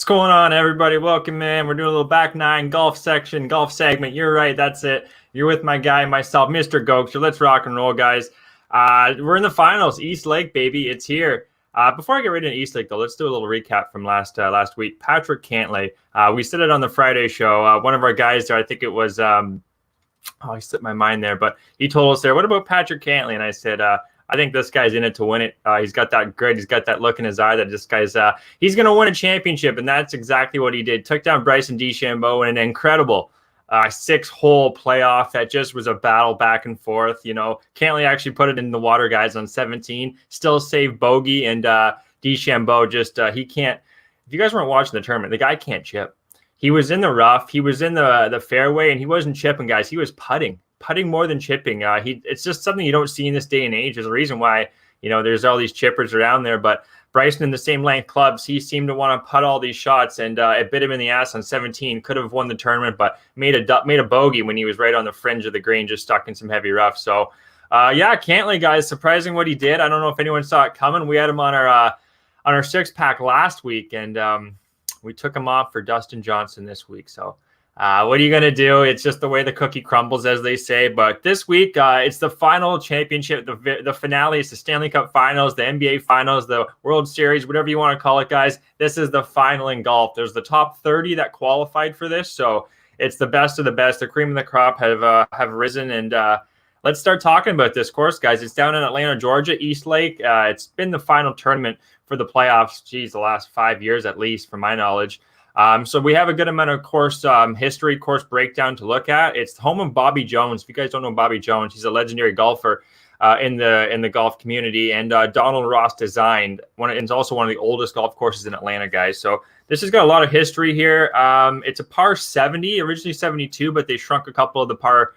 going on, everybody? Welcome in. We're doing a little back nine golf section, golf segment. You're right. That's it. You're with my guy, myself, Mr. Gogster. Let's rock and roll, guys. We're in the finals. East Lake, baby. It's here. Before I get right into East Lake, though, let's do a little recap from last week. Patrick Cantlay. We said it on the Friday show. One of our guys there, I think it was, I slipped my mind there, but he told us there, what about Patrick Cantlay? And I said, I think this guy's in it to win it. He's got that grit. He's got that look in his eye that this guy's he's going to win a championship, and that's exactly what he did. Took down Bryson DeChambeau in an incredible 6-hole playoff that just was a battle back and forth. You know, Cantlay actually put it in the water, guys, on 17. Still saved bogey, and DeChambeau just he can't. If you guys weren't watching the tournament, the guy can't chip. He was in the rough. He was in the fairway, and he wasn't chipping, guys. He was putting more than chipping. It's just something you don't see in this day and age. There's a reason why, you know, there's all these chippers around there. But Bryson in the same length clubs, he seemed to want to putt all these shots, and it bit him in the ass on 17. Could have won the tournament, but made a bogey when he was right on the fringe of the green, just stuck in some heavy rough. So, yeah, Cantlay, guys, surprising what he did. I don't know if anyone saw it coming. We had him on our six-pack last week, and we took him off for Dustin Johnson this week. So, what are you going to do? It's just the way the cookie crumbles, as they say. But this week, it's the final championship, the finale. It's the Stanley Cup Finals, the NBA Finals, the World Series, whatever you want to call it, guys. This is the final in golf. There's the top 30 that qualified for this. So it's the best of the best. The cream of the crop have risen. And let's start talking about this course, guys. It's down in Atlanta, Georgia, East Lake. It's been the final tournament for the playoffs, the last 5 years at least, from my knowledge. So we have a good amount of course history, course breakdown to look at. It's the home of Bobby Jones. If you guys don't know Bobby Jones, he's a legendary golfer in the golf community, and Donald Ross designed one. It's also one of the oldest golf courses in Atlanta, guys. So this has got a lot of history here. It's a par 70, originally 72, but they shrunk a couple of the par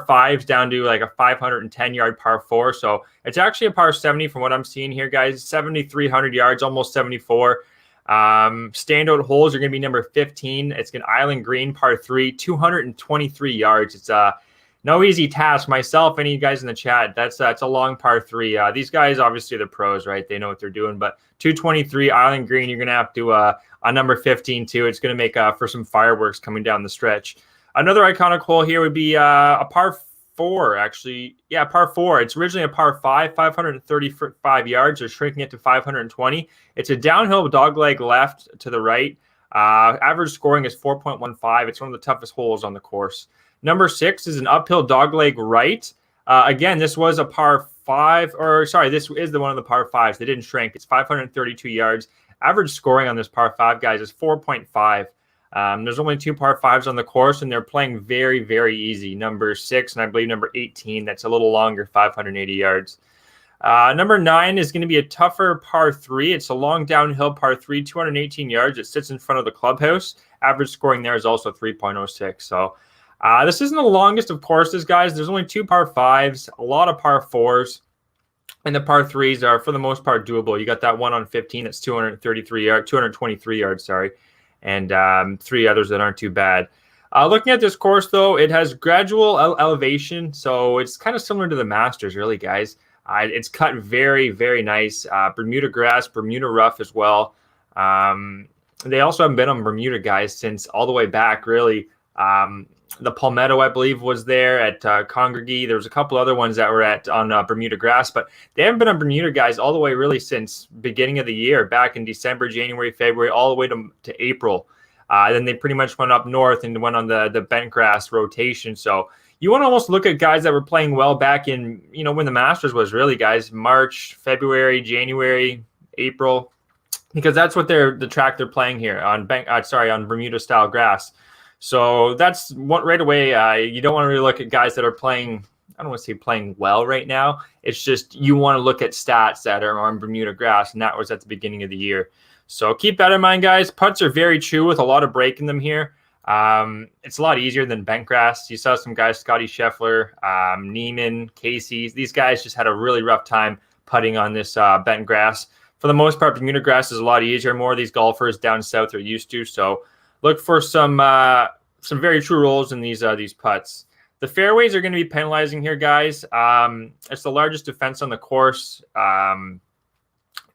fives down to like a 510-yard par 4. So it's actually a par 70 from what I'm seeing here, guys. 7,300 yards, almost 74. Standout holes are going to be number 15. It's an island green par 3, 223 yards. It's no easy task. Myself, any of you guys in the chat, that's a long par 3. These guys obviously are the pros, right? They know what they're doing. But 223 island green, you're going to have to on number 15 too. It's going to make for some fireworks coming down the stretch. Another iconic hole here would be a par 4, actually. Yeah, par 4. It's originally a par 5, 535 yards. They're shrinking it to 520. It's a downhill dogleg left to the right. Average scoring is 4.15. It's one of the toughest holes on the course. Number 6 is an uphill dogleg right. Again, this was a par 5, or sorry, this is one of the par 5s. They didn't shrink. It's 532 yards. Average scoring on this par 5, guys, is 4.5. There's only 2 par 5s on the course, and they're playing very, very easy. Number 6 and I believe number 18, that's a little longer, 580 yards. Number 9 is going to be a tougher par 3. It's a long downhill par 3, 218 yards. It sits in front of the clubhouse. Average scoring there is also 3.06. So this isn't the longest of courses, guys. There's only 2 par 5s, a lot of par 4s. And the par 3s are, for the most part, doable. You got that one on 15 that's 223 yards, sorry. And 3 others that aren't too bad. Looking at this course, though, it has gradual elevation, so it's kind of similar to the Masters, really, guys. It's cut very, very nice. Bermuda grass, Bermuda rough as well. They also haven't been on Bermuda, guys, since all the way back, really. The Palmetto, I believe, was there at Congregate. There was a couple other ones that were on Bermuda grass, but they haven't been on Bermuda, guys, all the way really since beginning of the year, back in December, January, February, all the way to April. Then they pretty much went up north and went on the bent grass rotation. So you want to almost look at guys that were playing well back in, when the Masters was really, guys, March, February, January, April, because that's what the track they're playing here on Bermuda style grass. So that's what right away. You don't want to really look at guys that are playing. I don't want to say playing well right now. It's just you want to look at stats that are on Bermuda grass, and that was at the beginning of the year. So keep that in mind, guys. Putts are very true with a lot of break in them here. It's a lot easier than bent grass. You saw some guys, Scotty Scheffler, Neiman, Casey. These guys just had a really rough time putting on this bent grass. For the most part, Bermuda grass is a lot easier. More of these golfers down south are used to. So look for some very true rolls in these putts. The fairways are going to be penalizing here, guys. It's the largest defense on the course.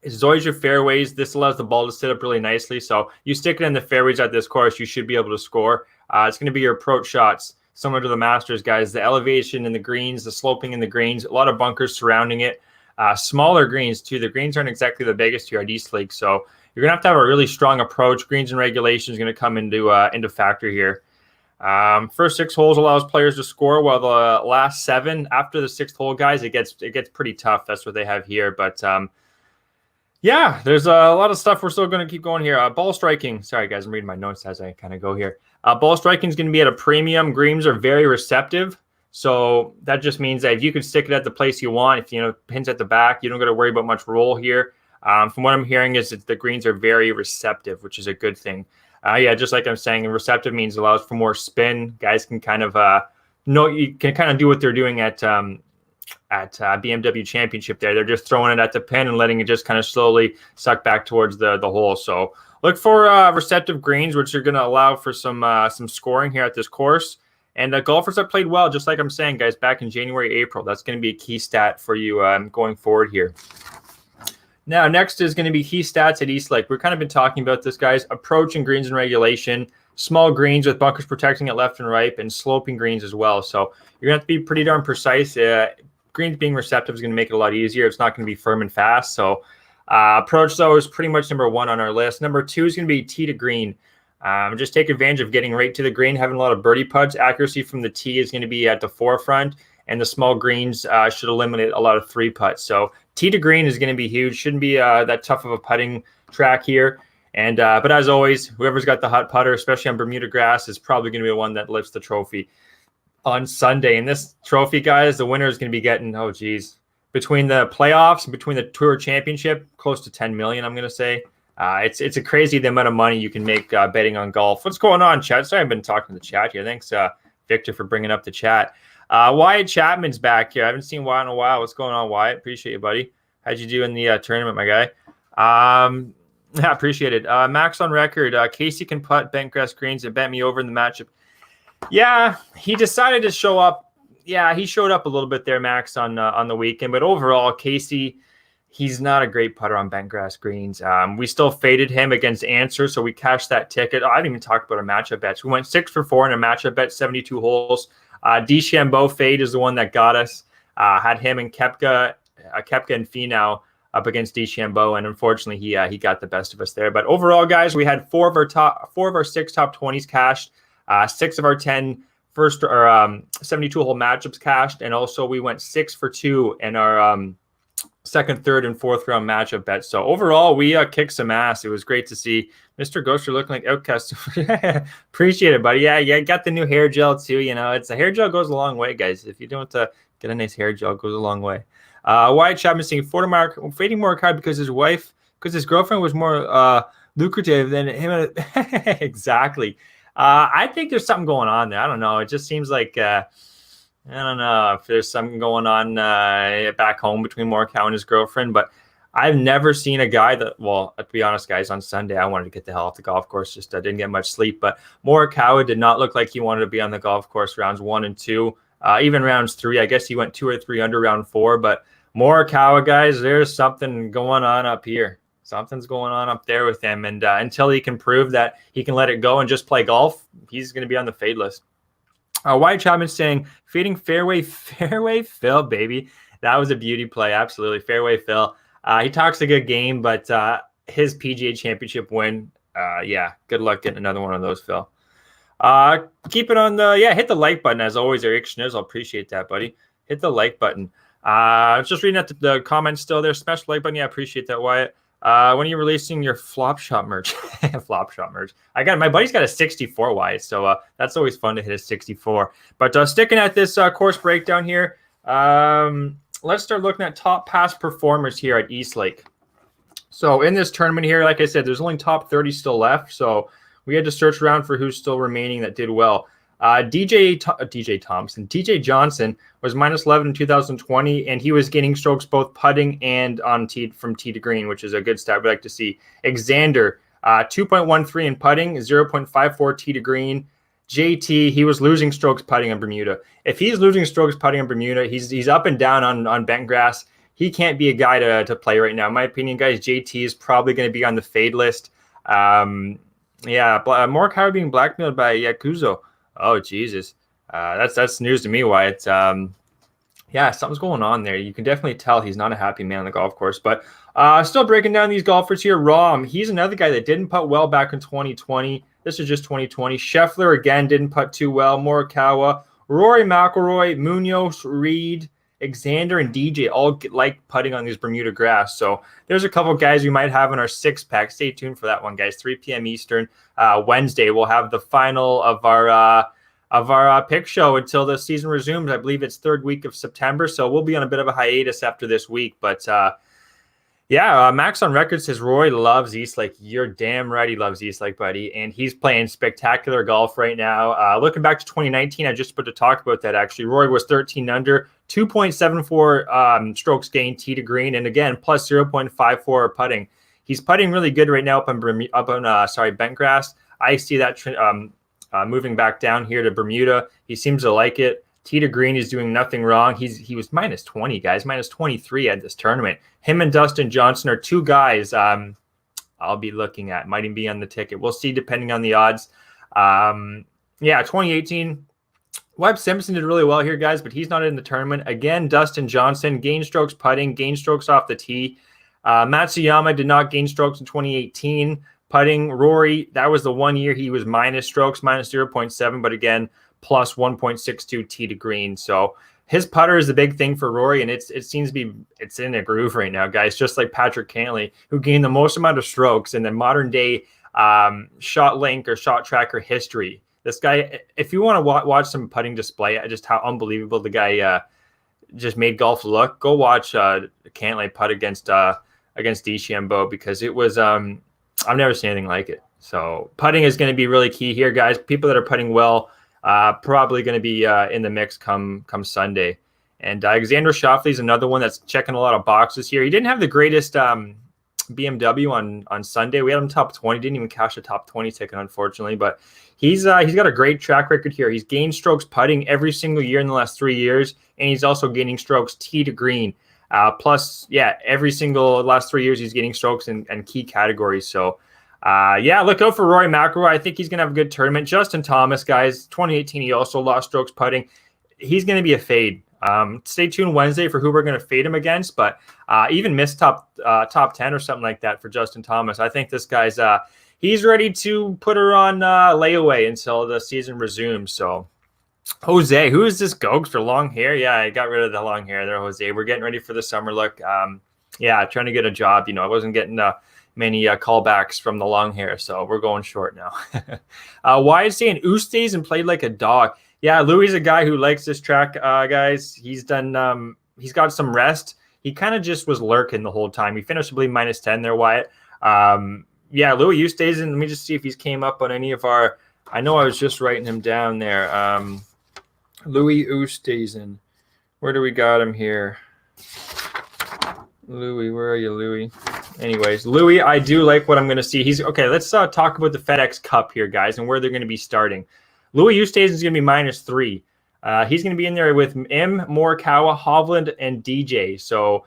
Zoysia fairways, this allows the ball to sit up really nicely. So you stick it in the fairways at this course, you should be able to score. It's going to be your approach shots, similar to the Masters, guys. The elevation in the greens, the sloping in the greens, a lot of bunkers surrounding it. Smaller greens, too. The greens aren't exactly the biggest here at East Lake, so you're going to have a really strong approach. Greens and regulation is going to come into factor here. First 6 holes allows players to score, while the last 7, after the 6th hole, guys, it gets pretty tough. That's what they have here, but yeah, there's a lot of stuff. We're still going to keep going here. Ball striking. Sorry, guys, I'm reading my notes as I kind of go here. Ball striking is going to be at a premium. Greens are very receptive, so that just means that if you can stick it at the place you want, if pins at the back, you don't got to worry about much roll here. From what I'm hearing is that the greens are very receptive, which is a good thing. Yeah, just like I'm saying, receptive means allows for more spin. Guys can kind of you can kind of do what they're doing at BMW Championship there. They're just throwing it at the pin and letting it just kind of slowly suck back towards the hole. So look for receptive greens, which are going to allow for some scoring here at this course. And golfers have played well, just like I'm saying, guys, back in January, April. That's going to be a key stat for you going forward here. Now, next is going to be key stats at East Lake. We've kind of been talking about this, guys. Approach and greens and regulation. Small greens with bunkers protecting it left and right, and sloping greens as well. So you're going to have to be pretty darn precise. Greens being receptive is going to make it a lot easier. It's not going to be firm and fast. So approach, though, is pretty much number 1 on our list. Number 2 is going to be tee to green. Just take advantage of getting right to the green, having a lot of birdie putts. Accuracy from the tee is going to be at the forefront, and the small greens should eliminate a lot of 3 putts. So tee to green is going to be huge. Shouldn't be that tough of a putting track here. And but as always, whoever's got the hot putter, especially on Bermuda grass, is probably going to be the one that lifts the trophy on Sunday. And this trophy, guys, the winner is going to be getting, between the playoffs and between the Tour Championship, close to $10 million, I'm going to say. It's a crazy the amount of money you can make betting on golf. What's going on, chat? Sorry, I've been talking to the chat here. Thanks, Victor, for bringing up the chat. Wyatt Chapman's back here. I haven't seen Wyatt in a while. What's going on, Wyatt? Appreciate you, buddy. How'd you do in the tournament, my guy? Yeah, appreciate it. Max on record. Casey can putt bentgrass greens and bent me over in the matchup. Yeah, he decided to show up. Yeah, he showed up a little bit there, Max, on the weekend. But overall, Casey, he's not a great putter on bentgrass greens. We still faded him against Answer, so we cashed that ticket. I didn't even talk about our matchup bets. We went 6 for 4 in a matchup bet, 72 holes. DeChambeau fade is the one that got us. Had him and Koepka and Finau up against DeChambeau, and unfortunately, he got the best of us there. But overall, guys, we had 4 of our 6 top 20s cashed, 6 of our 10 first or 72 hole matchups cashed, and also we went 6 for 2 in our second, third, and fourth round matchup bets. So overall, we kicked some ass. It was great to see Mr. Gogster looking like outcast. Appreciate it, buddy. Yeah, got the new hair gel too. It's a hair gel goes a long way, guys. If you don't get a nice hair gel, it goes a long way. Wyatt Chapman saying fading Morikawa because his girlfriend was more lucrative than him. Exactly. I think there's something going on there. I don't know. It just seems like I don't know if there's something going on back home between Morikawa and his girlfriend, but I've never seen a guy that, well, to be honest, guys, on Sunday, I wanted to get the hell off the golf course. Just I didn't get much sleep, but Morikawa did not look like he wanted to be on the golf course rounds 1 and 2, even rounds 3. I guess he went 2 or 3 under round 4, but Morikawa, guys, there's something going on up here. Something's going on up there with him, and until he can prove that he can let it go and just play golf, he's going to be on the fade list. Wyatt Chapman saying, fading fairway Phil, baby. That was a beauty play. Absolutely. Fairway Phil. He talks a good game, but his PGA Championship win, good luck getting another one of those, Phil. Keep it on hit the like button as always, Eric Schniz. I'll appreciate that, buddy. Hit the like button. Just reading at the comments still there. Smash the like button. Yeah, appreciate that, Wyatt. When are you releasing your flop shot merch? Flop shot merch. My buddy's got a 64 Wyatt, so that's always fun to hit a 64. But sticking at this course breakdown here, let's start looking at top past performers here at East Lake. So in this tournament here, like I said, there's only top 30 still left, so we had to search around for who's still remaining that did well. DJ Johnson was minus 11 in 2020, and he was gaining strokes both putting and on tee from tee to green, which is a good stat we like to see. Xander, 2.13 in putting, 0.54 tee to green. JT, he was losing strokes putting on Bermuda. If he's losing strokes putting on Bermuda, he's up and down on bent grass. he can't be a guy to play right now. In my opinion, guys, JT is probably going to be on the fade list. Morikawa being blackmailed by Yakuzo. Oh, Jesus. That's news to me, Wyatt. Something's going on there. You can definitely tell he's not a happy man on the golf course. But still breaking down these golfers here. Rahm, he's another guy that didn't putt well back in 2020. This is just 2020. Scheffler, again, didn't putt too well. Morikawa, Rory McIlroy, Munoz, Reed, Alexander, and DJ all like putting on these Bermuda grass. So there's a couple guys we might have in our six-pack. Stay tuned for that one, guys. 3 p.m. Eastern. Wednesday, we'll have the final of our pick show until the season resumes. I believe it's third week of September, so we'll be on a bit of a hiatus after this week. But Max on record says Roy loves Eastlake. You're damn right he loves Eastlake, buddy. And he's playing spectacular golf right now. Looking back to 2019, I just put to talk about that, actually. Roy was 13 under, 2.74 strokes gained tee to green, and again, plus 0.54 putting. He's putting really good right now up on Bentgrass. I see that moving back down here to Bermuda. He seems to like it. Tee to green is doing nothing wrong. He was minus 20, guys, minus 23 at this tournament. Him and Dustin Johnson are two guys I'll be looking at. Might even be on the ticket. We'll see depending on the odds. 2018, Webb Simpson did really well here, guys, but he's not in the tournament. Again, Dustin Johnson, gain strokes putting, gain strokes off the tee. Matsuyama did not gain strokes in 2018. Putting, Rory, that was the 1 year he was minus strokes, minus 0.7, but again, plus 1.62 tee to green. So his putter is the big thing for Rory, and it seems to be it's in a groove right now, guys. Just like Patrick Cantlay, who gained the most amount of strokes in the modern day shot link or shot tracker history. This guy, if you want to watch some putting display, just how unbelievable the guy just made golf look, go watch Cantlay putt against DeChambeau, because it was I've never seen anything like it. So putting is going to be really key here, guys. People that are putting well, probably going to be in the mix come Sunday. And Alexander Schauffele is another one that's checking a lot of boxes here. He didn't have the greatest BMW on Sunday. We had him top 20. Didn't even cash a top 20 ticket, unfortunately. But he's got a great track record here. He's gained strokes putting every single year in the last 3 years, and he's also gaining strokes tee to green. Every single last 3 years he's getting strokes in key categories. So, look out for Rory McIlroy. I think he's going to have a good tournament. Justin Thomas, guys, 2018, he also lost strokes putting. He's going to be a fade. Stay tuned Wednesday for who we're going to fade him against, but even miss top 10 or something like that for Justin Thomas. I think this guy's he's ready to put her on layaway until the season resumes. So, Jose, who is this Gogster? Long hair? Yeah, I got rid of the long hair there, Jose. We're getting ready for the summer look. Trying to get a job. I wasn't getting many callbacks from the long hair, so we're going short now. Why is saying Oosthuizen and played like a dog? Yeah, Louis is a guy who likes this track, guys. He's done. He's got some rest. He kind of just was lurking the whole time. He finished, I believe, minus 10 there, Wyatt. Louis Oosthuizen. Let me just see if he's came up on any of our. I know I was just writing him down there. Louis Oosthuizen. Where do we got him here? Louis, where are you, Louis? Anyways, Louis, I do like what I'm going to see. He's okay. Let's talk about the FedEx Cup here, guys, and where they're going to be starting. Louis Oosthuizen is going to be minus 3. He's going to be in there with M, Morikawa, Hovland, and DJ. So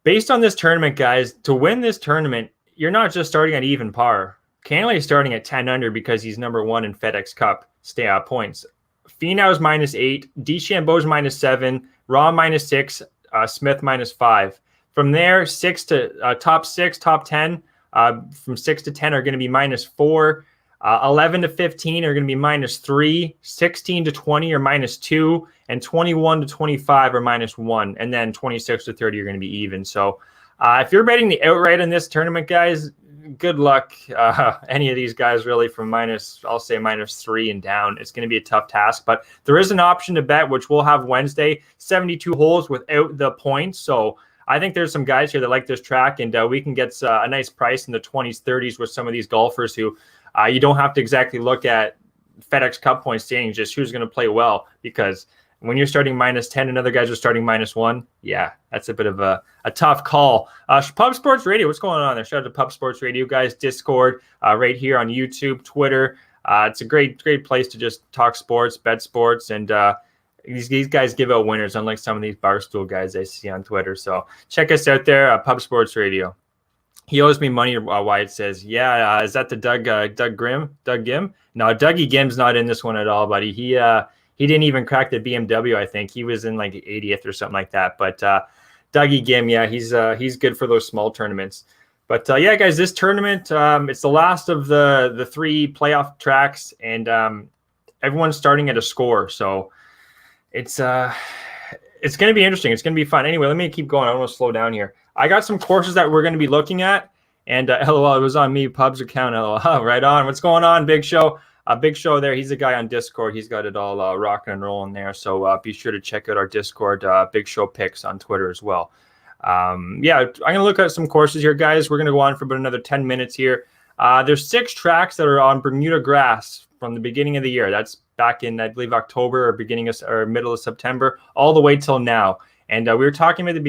based on this tournament, guys, to win this tournament, you're not just starting at even par. Cantlay is starting at 10 under because he's number 1 in FedEx Cup points. Finau's minus 8, DeChambeau's minus 7, Rahm minus 6, Smith minus 5. From there, top 6, top 10, from 6 to 10 are going to be minus 4. 11 to 15 are going to be minus 3. 16 to 20 are minus 2. And 21 to 25 are minus 1. And then 26 to 30 are going to be even. So if you're betting the outright in this tournament, guys, good luck. Any of these guys really from I'll say minus 3 and down. It's going to be a tough task. But there is an option to bet, which we'll have Wednesday, 72 holes without the points. So I think there's some guys here that like this track, and we can get a nice price in the 20s, 30s with some of these golfers who you don't have to exactly look at FedEx Cup point standings, just who's going to play well, because when you're starting minus 10 and other guys are starting minus 1, that's a bit of a tough call. Pub Sports Radio, what's going on there? Shout out to Pub Sports Radio, guys. Discord right here on YouTube, Twitter. It's a great place to just talk sports, bet sports, and These guys give out winners, unlike some of these Barstool guys I see on Twitter. So check us out there, Pub Sports Radio. He owes me money. Wyatt says, "Yeah, is that the Doug Gim? No, Dougie Gim's not in this one at all, buddy. He didn't even crack the BMW. I think he was in like 80th or something like that. But Dougie Gim, yeah, he's good for those small tournaments. But yeah, guys, this tournament, it's the last of the 3 playoff tracks, and everyone's starting at a score. So it's going to be interesting. It's going to be fun. Anyway, let me keep going. I want to slow down here. I got some courses that we're going to be looking at, and LOL, it was on me, Pub's account. LOL, right on. What's going on, Big Show? Big Show there. He's a guy on Discord. He's got it all rocking and rolling there. So be sure to check out our Discord, Big Show Picks on Twitter as well. Yeah, I'm going to look at some courses here, guys. We're going to go on for about another 10 minutes here. There's 6 tracks that are on Bermuda grass from the beginning of the year. That's back in, I believe, October or middle of September, all the way till now. And we were talking at the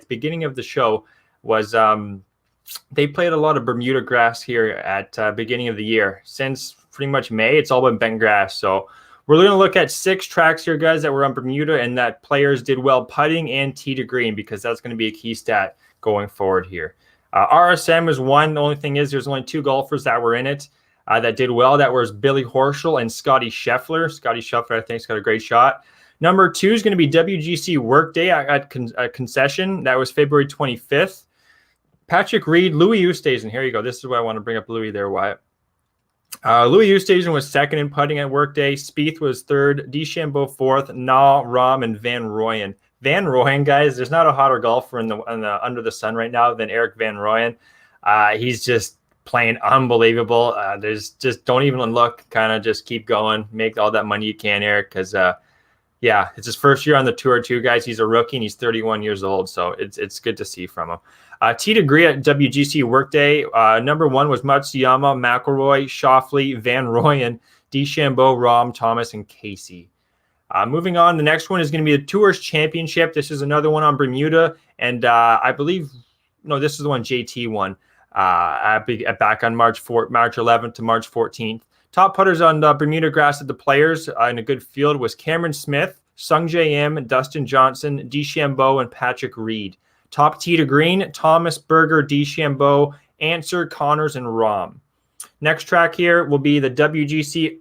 beginning of the show was they played a lot of Bermuda grass here at beginning of the year. Since pretty much May, it's all been bent grass. So we're going to look at 6 tracks here, guys, that were on Bermuda and that players did well putting and tee to green, because that's going to be a key stat going forward here. RSM was one. The only thing is there's only 2 golfers that were in it that did well. That was Billy Horschel and Scotty Scheffler. Scotty Scheffler, I think, has got a great shot. Number 2 is going to be WGC Workday at Concession. That was February 25th. Patrick Reed, Louis Oosthuizen. Here you go. This is why I want to bring up Louis there, Wyatt. Louis Oosthuizen was 2nd in putting at Workday. Spieth was 3rd. DeChambeau 4th. Na, Rahm, and Van Rooyen. Van Rooyen, guys, there's not a hotter golfer in the under the sun right now than Eric Van Rooyen. He's just playing unbelievable. There's just don't even look. Kind of just keep going. Make all that money you can, Eric, because yeah, it's his first year on the tour too, guys. He's a rookie and he's 31 years old, so it's good to see from him. Tee to green at WGC Workday. Number 1 was Matsuyama, McIlroy, Schauffele, Van Rooyen, DeChambeau, Rahm, Thomas, and Casey. Moving on, the next one is going to be the Tours Championship. This is another one on Bermuda, and I believe this is the one JT won back on March 11th to March 14th. Top putters on Bermuda grass at the Players in a good field was Cameron Smith, Sung J M, Dustin Johnson, DeChambeau, and Patrick Reed. Top tee to green, Thomas, Berger, DeChambeau, Answer, Connors, and Rahm. Next track here will be the WGC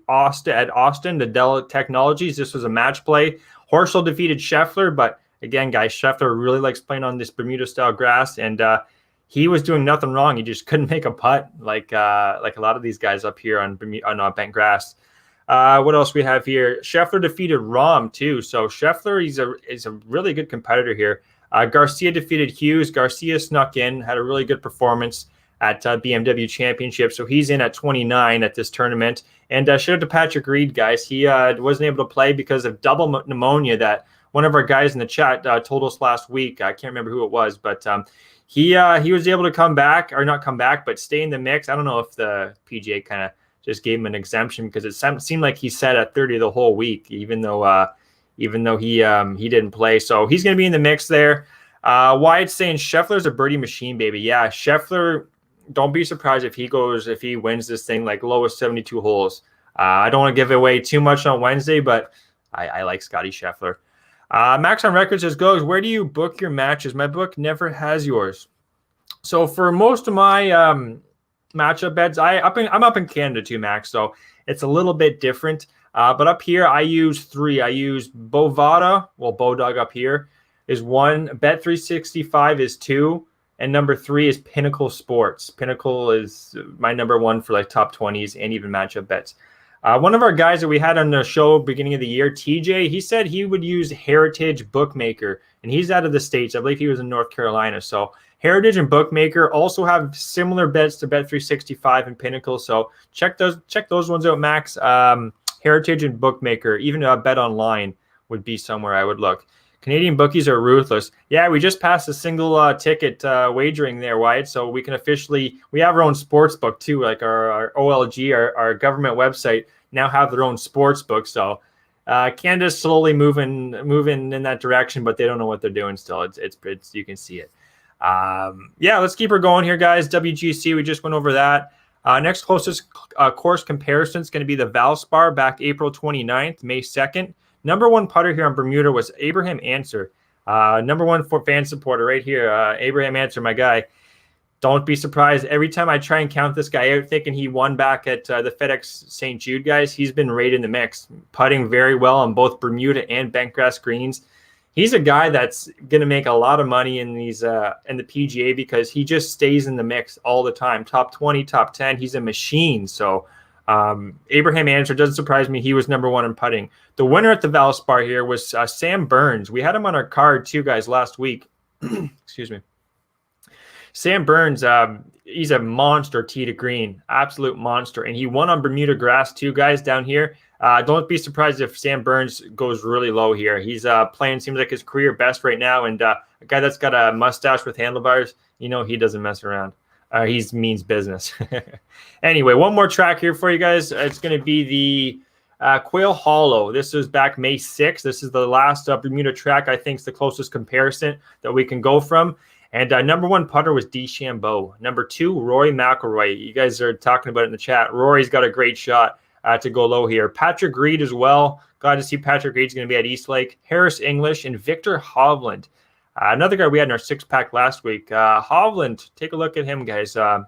at Austin, the Dell Technologies. This was a match play. Horschel defeated Scheffler, but again, guys, Scheffler really likes playing on this Bermuda-style grass, and he was doing nothing wrong. He just couldn't make a putt like a lot of these guys up here on bent grass. What else we have here? Scheffler defeated Rahm too. So Scheffler, is a really good competitor here. Garcia defeated Hughes. Garcia snuck in, had a really good performance at BMW Championship. So he's in at 29 at this tournament. And shout out to Patrick Reed, guys. He wasn't able to play because of double pneumonia that one of our guys in the chat told us last week. I can't remember who it was, but he was able to come back, or not come back, but stay in the mix. I don't know if the PGA kind of just gave him an exemption, because it seemed like he sat at 30 the whole week, even though he didn't play. So he's going to be in the mix there. Wyatt's saying Scheffler's a birdie machine, baby. Yeah, Scheffler, don't be surprised if he wins this thing like lowest 72 holes. I don't want to give away too much on Wednesday, but I like Scotty Scheffler. Max on Record says, Goes, where do you book your matches? My book never has yours. So for most of my matchup bets, I'm up in Canada too, Max. So it's a little bit different. But up here, I use 3. I use Bovada. Well, Bodog up here is 1. Bet365 is 2. And number 3 is Pinnacle Sports. Pinnacle is my number 1 for like top 20s and even matchup bets. One of our guys that we had on the show beginning of the year, TJ, he said he would use Heritage Bookmaker, and he's out of the States. I believe he was in North Carolina. So Heritage and Bookmaker also have similar bets to Bet365 and Pinnacle. So check those ones out, Max. Heritage and Bookmaker, even a Bet Online would be somewhere I would look. Canadian bookies are ruthless. Yeah, we just passed a single ticket wagering there, Wyatt. So we can we have our own sports book too, like our OLG, our government website now have their own sports book. So Canada's slowly moving in that direction, but they don't know what they're doing still. It's you can see it. Yeah, let's keep her going here, guys. WGC, we just went over that. Next closest course comparison is going to be the Valspar back April 29th, May 2nd. Number one putter here on Bermuda was Abraham Answer. Number one for fan supporter right here. Abraham Answer, my guy. Don't be surprised. Every time I try and count this guy out, thinking he won back at the FedEx St. Jude, guys, he's been right in the mix, putting very well on both Bermuda and bentgrass greens. He's a guy that's going to make a lot of money in these in the PGA because he just stays in the mix all the time. Top 20, top 10. He's a machine. So Abraham Answer doesn't surprise me. He was number one in putting. The winner at the Valspar here was Sam Burns. We had him on our card too, guys, last week. Excuse me. Sam Burns, he's a monster tee to green, absolute monster. And he won on Bermuda grass too, guys, down here. Don't be surprised if Sam Burns goes really low here. He's playing, seems like his career best right now. And a guy that's got a mustache with handlebars, you know, he doesn't mess around. He means business. Anyway, one more track here for you guys. It's going to be the Quail Hollow. This was back May 6th. This is the last Bermuda track. I think is the closest comparison that we can go from. And number one putter was DeChambeau. Number two, Rory McIlroy. You guys are talking about it in the chat. Rory's got a great shot to go low here. Patrick Reed as well. Glad to see Patrick Reed's going to be at Eastlake. Harris English and Victor Hovland. Another guy we had in our six-pack last week. Hovland, take a look at him, guys. I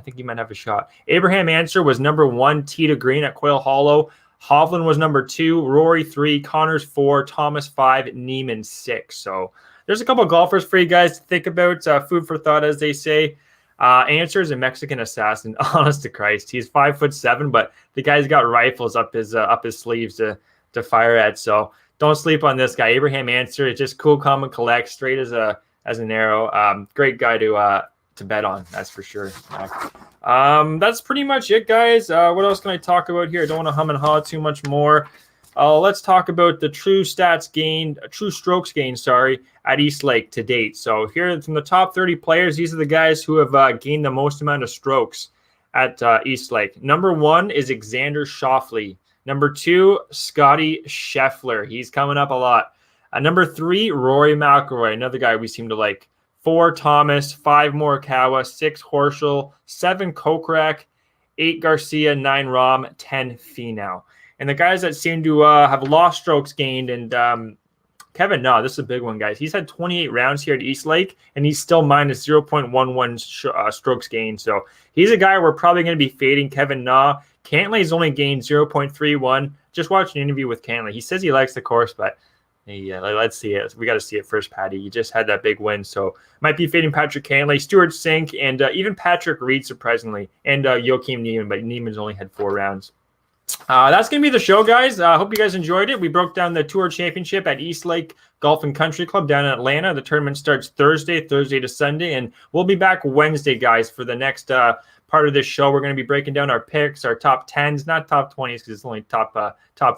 think he might have a shot. Abraham Answer was number one, tee to green at Quail Hollow. Hovland was number two, Rory 3, Connors 4, Thomas 5, Neiman 6. So there's a couple of golfers for you guys to think about. Food for thought, as they say. Answer is a Mexican assassin. Honest to Christ, he's 5'7", but the guy's got rifles up his sleeves to fire at. So don't sleep on this guy. Abraham Answer is just cool, calm, and collect, straight as an arrow. Great guy to bet on, that's for sure. That's pretty much it, guys. What else can I talk about here? I don't want to hum and haw too much more. Let's talk about the true strokes gained, at Eastlake to date. So here from the top 30 players, these are the guys who have gained the most amount of strokes at Eastlake. Number one is Xander Schauffele. Number two, Scotty Scheffler. He's coming up a lot. Number three, Rory McIlroy, another guy we seem to like. 4, Thomas. 5, Morikawa. 6, Horschel. 7, Kokrak. 8, Garcia. 9, Rahm. 10, Finau. And the guys that seem to have lost strokes gained, and Kevin Na, this is a big one, guys. He's had 28 rounds here at Eastlake, and he's still minus 0.11 strokes gained. So he's a guy we're probably going to be fading, Kevin Na. Cantlay's only gained 0.31. Just watched an interview with Cantlay. He says he likes the course, but let's see it. We got to see it first, Patty. You just had that big win, so might be fading Patrick Cantlay, Stuart Sink, and even Patrick Reed, surprisingly, and Joachim Neiman, but Neiman's only had 4 rounds. That's going to be the show, guys. I hope you guys enjoyed it. We broke down the Tour Championship at Eastlake Golf and Country Club down in Atlanta. The tournament starts Thursday to Sunday, and we'll be back Wednesday, guys, for the next part of this show. We're going to be breaking down our picks, our top 10s, not top 20s because it's only top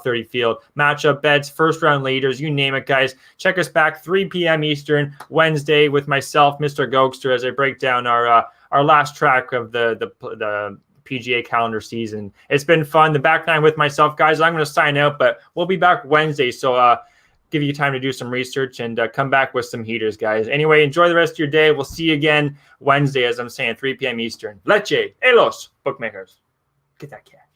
30 field, matchup bets, first round leaders, you name it, guys. Check us back 3 p.m. Eastern Wednesday with myself, Mr. Gogster, as I break down our last track of the PGA calendar season. It's been fun. The back nine with myself, guys. I'm going to sign out, but we'll be back Wednesday. So give you time to do some research and come back with some heaters, guys. Anyway, enjoy the rest of your day. We'll see you again Wednesday, as I'm saying, 3 p.m. Eastern. Leche, Elos, bookmakers. Get that cat.